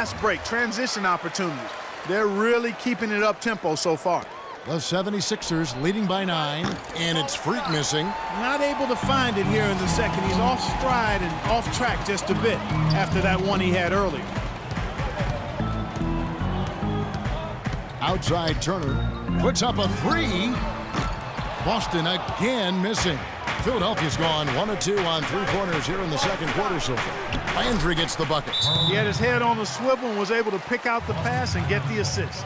Fast break, transition opportunities. They're really keeping it up tempo so far. The 76ers leading by 9, and it's Freak missing. Not able to find it here in the second. He's off stride and off track just a bit after that one he had earlier. Outside Turner puts up a 3. Boston again missing. Philadelphia's gone 1 of 2 on 3 pointers here in the second quarter so far. Landry gets the bucket. He had his head on the swivel and was able to pick out the pass and get the assist.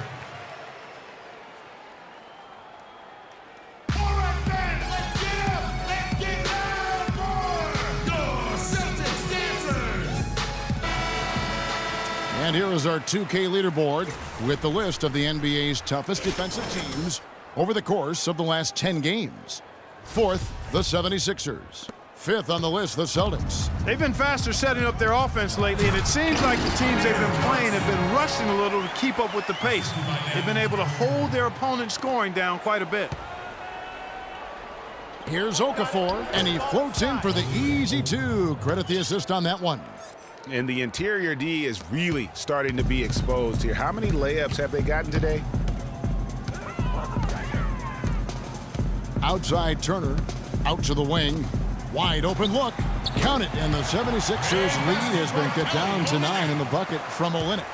And here is our 2K leaderboard with the list of the NBA's toughest defensive teams over the course of the last 10 games. 4th, the 76ers. 5th on the list, the Celtics. They've been faster setting up their offense lately, and it seems like the teams they've been playing have been rushing a little to keep up with the pace. They've been able to hold their opponent's scoring down quite a bit. Here's Okafor, and he floats in for the easy 2. Credit the assist on that one. And the interior D is really starting to be exposed here. How many layups have they gotten today? Outside Turner, out to the wing. Wide open look. Count it, and the 76ers lead has been cut down to 9 in the bucket from Olynyk.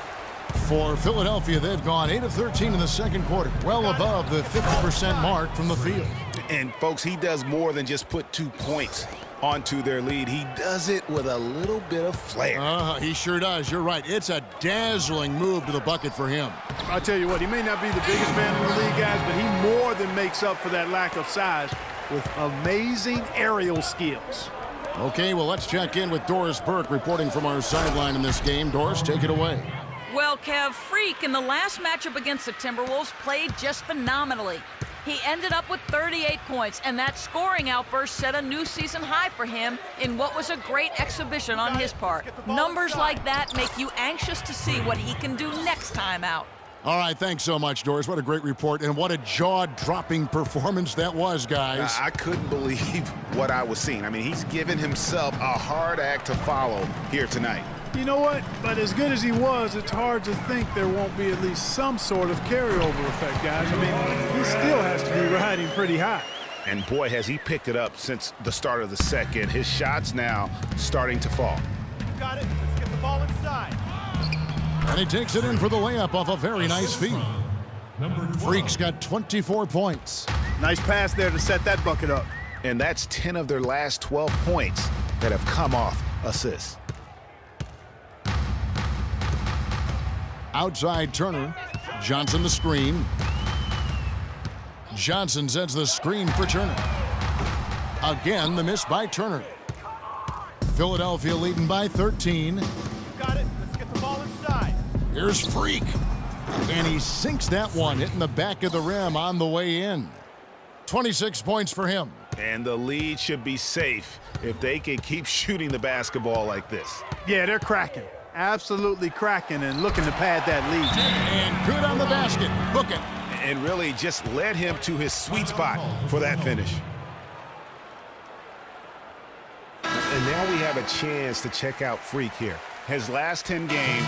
For Philadelphia, they've gone 8 of 13 in the second quarter, well above the 50% mark from the field. And, folks, he does more than just put 2 points onto their lead. He does it with a little bit of flair. He sure does. You're right. It's a dazzling move to the bucket for him. I'll tell you what, he may not be the biggest man in the league, guys, but he more than makes up for that lack of size with amazing aerial skills. Okay, well, let's check in with Doris Burke reporting from our sideline in this game. Doris, take it away. Well, Kev, Freak in the last matchup against the Timberwolves played just phenomenally. He ended up with 38 points, and that scoring outburst set a new season high for him in what was a great exhibition on his part. Numbers like that make you anxious to see what he can do next time out. All right, thanks so much, Doris. What a great report, and what a jaw-dropping performance that was, guys. I couldn't believe what I was seeing. I mean, he's given himself a hard act to follow here tonight. You know what? But as good as he was, it's hard to think there won't be at least some sort of carryover effect, guys. I mean, he still has to be riding pretty high. And boy, has he picked it up since the start of the second. His shots now starting to fall. Got it. Let's get the ball inside. And he takes it in for the layup off a very nice feed. Freak's got 24 points. Nice pass there to set that bucket up. And that's 10 of their last 12 points that have come off assists. Outside Turner. Johnson the screen. Johnson sets the screen for Turner. Again, the miss by Turner. Philadelphia leading by 13. Got it. Let's get the ball inside. Here's Freak. And he sinks that one, hitting the back of the rim on the way in. 26 points for him. And the lead should be safe if they can keep shooting the basketball like this. Yeah, they're cracking. Absolutely cracking and looking to pad that lead. And good on the basket. Book it. And really just led him to his sweet spot for that finish. And now we have a chance to check out Freak here. His last 10 games,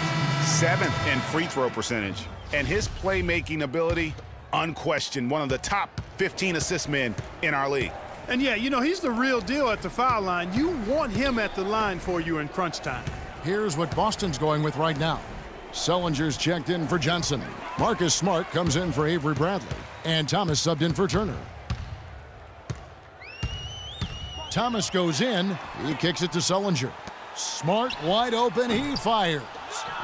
7th in free throw percentage. And his playmaking ability, unquestioned, one of the top 15 assist men in our league. And yeah, you know, he's the real deal at the foul line. You want him at the line for you in crunch time. Here's what Boston's going with right now. Sullinger's checked in for Johnson. Marcus Smart comes in for Avery Bradley. And Thomas subbed in for Turner. Thomas goes in. He kicks it to Sullinger. Smart wide open. He fires.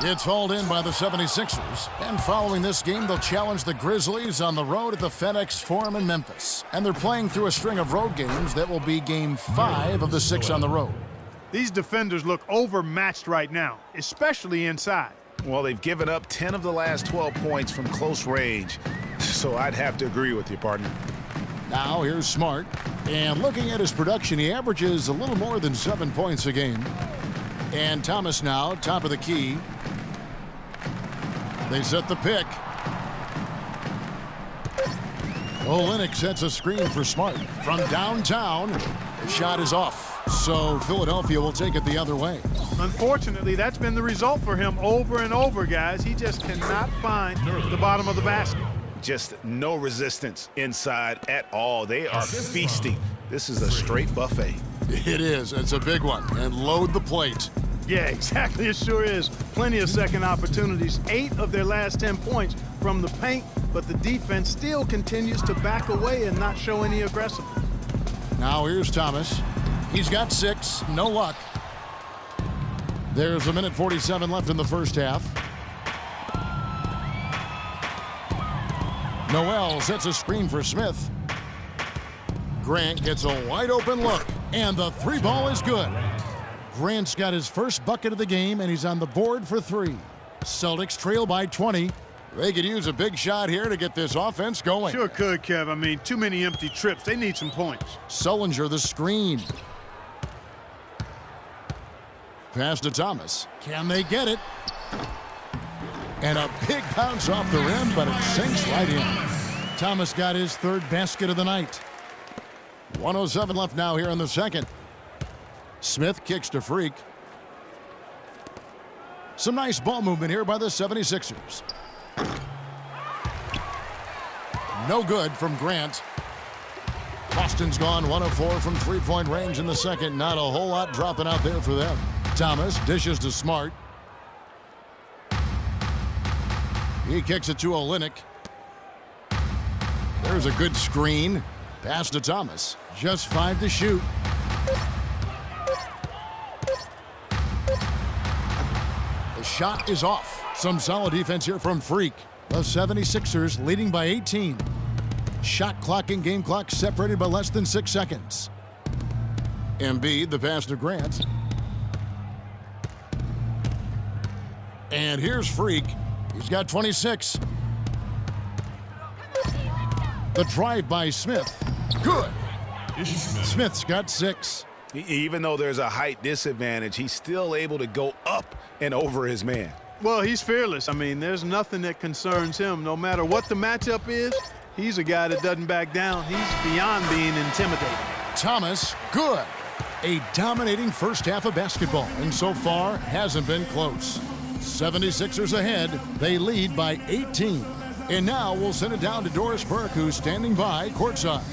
It's hauled in by the 76ers. And following this game, they'll challenge the Grizzlies on the road at the FedEx Forum in Memphis. And they're playing through a string of road games that will be game 5 of the 6 on the road. These defenders look overmatched right now, especially inside. Well, they've given up 10 of the last 12 points from close range. So I'd have to agree with you, partner. Now here's Smart. And looking at his production, he averages a little more than 7 points a game. And Thomas now, top of the key. They set the pick. Olynyk sets a screen for Smart. From downtown, the shot is off. So Philadelphia will take it the other way. Unfortunately, that's been the result for him over and over, guys. He just cannot find the bottom of the basket. Just no resistance inside at all. They are feasting. This is a straight buffet. It is. It's a big one. And load the plate. Yeah, exactly. It sure is. Plenty of second opportunities. 8 of their last 10 points from the paint, but the defense still continues to back away and not show any aggressiveness. Now here's Thomas. He's got 6. No luck. There's 1:47 left in the first half. Noel sets a screen for Smith. Grant gets a wide open look, and the 3 ball is good. Grant's got his first bucket of the game, and he's on the board for 3. Celtics trail by 20. They could use a big shot here to get this offense going. Sure could, Kev. I mean, too many empty trips. They need some points. Sullinger the screen. Pass to Thomas. Can they get it? And a big bounce off the rim, but it sinks right in. Thomas got his 3rd basket of the night. 1:07 left now here in the second. Smith kicks to Freak. Some nice ball movement here by the 76ers. No good from Grant. Boston's gone 1 of 4 from three-point range in the second. Not a whole lot dropping out there for them. Thomas dishes to Smart. He kicks it to Olynyk. There's a good screen. Pass to Thomas. Just 5 to shoot. The shot is off. Some solid defense here from Freak. The 76ers leading by 18. Shot clock and game clock separated by less than 6 seconds. Embiid, the pass to Grant. And here's Freak. He's got 26. The drive by Smith. Good. Smith's got 6. Even though there's a height disadvantage, he's still able to go up and over his man. Well, he's fearless. I mean, there's nothing that concerns him. No matter what the matchup is, he's a guy that doesn't back down. He's beyond being intimidating. Thomas, good. A dominating first half of basketball, and so far hasn't been close. 76ers ahead. They lead by 18. And now we'll send it down to Doris Burke, who's standing by courtside.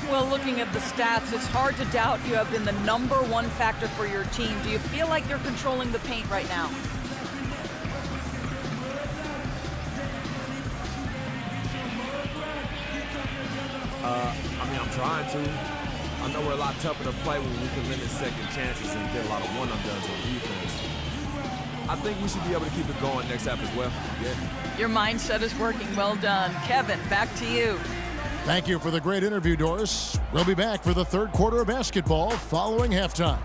Well, looking at the stats, it's hard to doubt you have been the #1 factor for your team. Do you feel like you're controlling the paint right now? I'm trying to. I know we're a lot tougher to play when we can limit second chances and get a lot of one-and-dones on defense. I think we should be able to keep it going next half as well. Yeah. Your mindset is working. Well done. Kevin, back to you. Thank you for the great interview, Doris. We'll be back for the third quarter of basketball following halftime.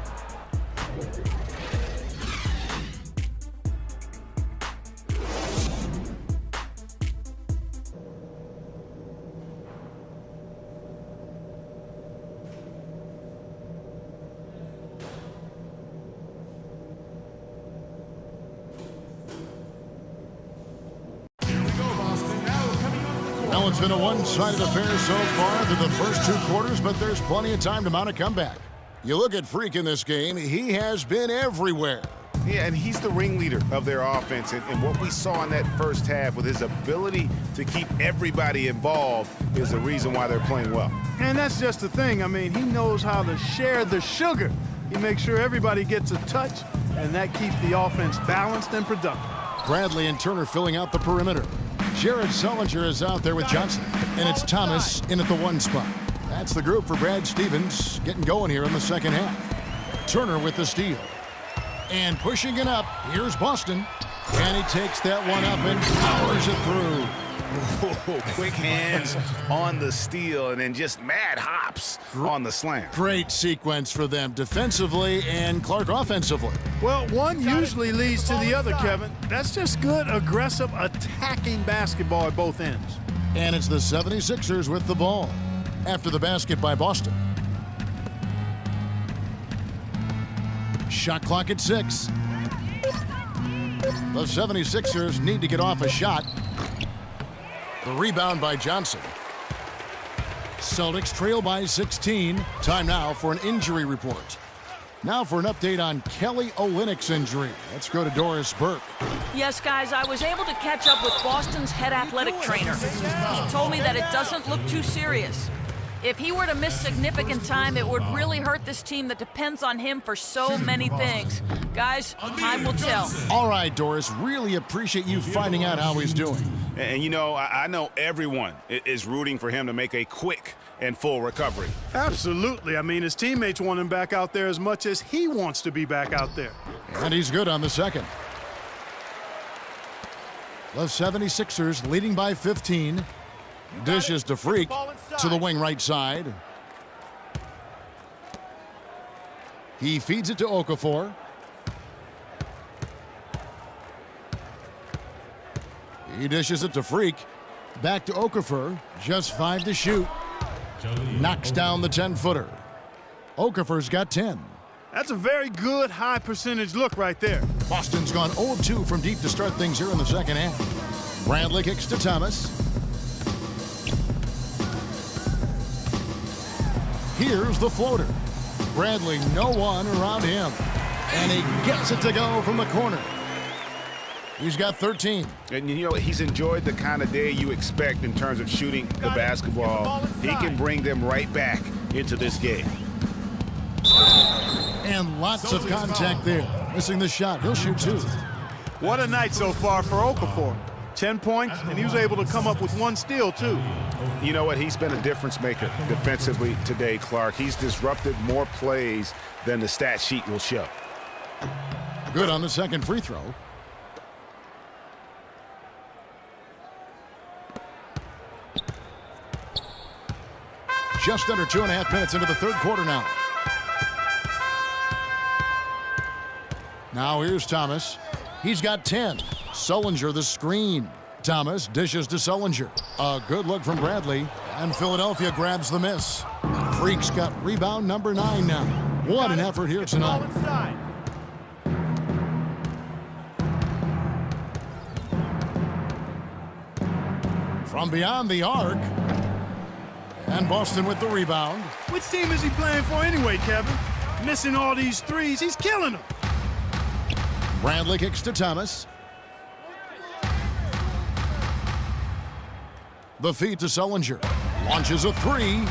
Well, it's been a one-sided affair so far through the first 2 quarters, but there's plenty of time to mount a comeback. You look at Freak in this game, he has been everywhere. Yeah, and he's the ringleader of their offense. And what we saw in that first half with his ability to keep everybody involved is the reason why they're playing well. And that's just the thing. I mean, he knows how to share the sugar. He makes sure everybody gets a touch, and that keeps the offense balanced and productive. Bradley and Turner filling out the perimeter. Jared Sullinger is out there with Johnson, and it's Thomas in at the 1 spot. That's the group for Brad Stevens getting going here in the second half. Turner with the steal. And pushing it up, here's Boston. And he takes that one up and powers it through. Whoa, quick hands on the steal and then just mad hops on the slam. Great sequence for them defensively and Clark offensively. Well, one usually leads to the other, Kevin. That's just good, aggressive, attacking basketball at both ends. And it's the 76ers with the ball after the basket by Boston. Shot clock at 6. The 76ers need to get off a shot. The rebound by Johnson. Celtics trail by 16. Time now for an injury report. Now for an update on Kelly Olynyk's injury. Let's go to Doris Burke. Yes, guys, I was able to catch up with Boston's head athletic trainer. He told me that it doesn't look too serious. If he were to miss significant time, it would really hurt this team that depends on him for so many things. Guys, time will tell. All right, Doris, really appreciate you finding out how he's doing. And you know, I know everyone is rooting for him to make a quick and full recovery. Absolutely. I mean, his teammates want him back out there as much as he wants to be back out there. And he's good on the second. The 76ers leading by 15. Dishes to Freak to the wing right side. He feeds it to Okafor. He dishes it to Freak. Back to Okafor. Just 5 to shoot. Knocks down the 10-footer. Okafor's got 10. That's a very good high percentage look right there. Boston's gone 0-2 from deep to start things here in the second half. Bradley kicks to Thomas. Here's the floater. Bradley, no one around him. And he gets it to go from the corner. He's got 13. And you know, he's enjoyed the kind of day you expect in terms of shooting the basketball. He can bring them right back into this game. And lots of contact there. Missing the shot. He'll shoot 2. What a night so far for Okafor. 10 points, and he was able to come up with 1 steal, too. You know what? He's been a difference maker defensively today, Clark. He's disrupted more plays than the stat sheet will show. Good on the second free throw. Just under 2.5 minutes into the third quarter now. Now here's Thomas. He's got 10. Sullinger the screen. Thomas dishes to Sullinger. A good look from Bradley. And Philadelphia grabs the miss. Freak's got rebound number 9 now. What an effort here tonight. From beyond the arc. And Boston with the rebound. Which team is he playing for anyway, Kevin? Missing all these threes, he's killing them. Bradley kicks to Thomas. The feed to Sullinger. Launches a 3.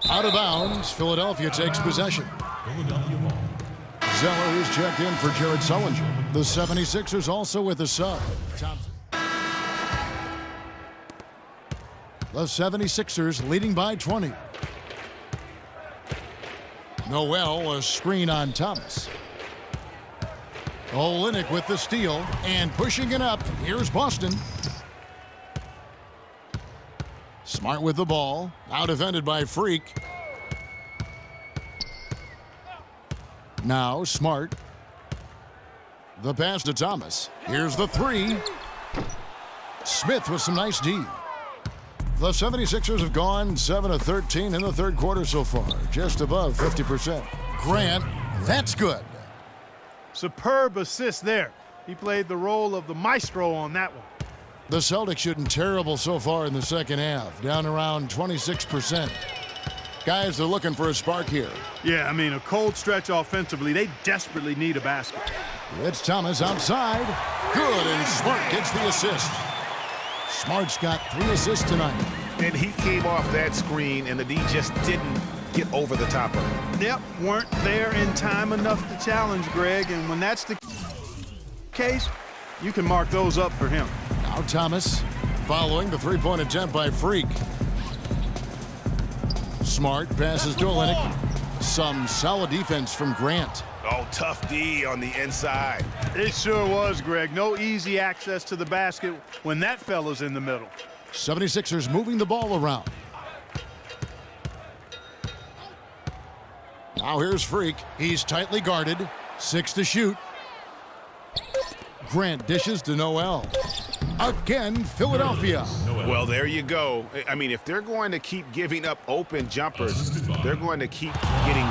Out of bounds. Philadelphia takes possession. Zeller is checked in for Jared Sullinger. The 76ers also with a sub. The 76ers leading by 20. Noel, a screen on Thomas. Olynyk with the steal and pushing it up. Here's Boston. Smart with the ball. Now defended by Freak. Now Smart. The pass to Thomas. Here's the 3. Smith with some nice D. The 76ers have gone 7 of 13 in the third quarter so far, just above 50%. Grant, that's good. Superb assist there. He played the role of the maestro on that one. The Celtics shooting terrible so far in the second half, down around 26%. Guys, they're looking for a spark here. Yeah, I mean, a cold stretch offensively. They desperately need a basket. It's Thomas outside. Good, and Smart gets the assist. Smart's got 3 assists tonight. And he came off that screen, and the D just didn't get over the top of it. Yep, weren't there in time enough to challenge Greg, and when that's the case, you can mark those up for him. Now Thomas following the 3-point attempt by Freak. Smart passes to Olynyk. Some solid defense from Grant. Oh, tough D on the inside. It sure was, Greg. No easy access to the basket when that fella's in the middle. 76ers moving the ball around. Now here's Freak. He's tightly guarded. 6 to shoot. Grant dishes to Noel. Again, Philadelphia. Well, there you go. I mean, if they're going to keep giving up open jumpers, they're going to keep getting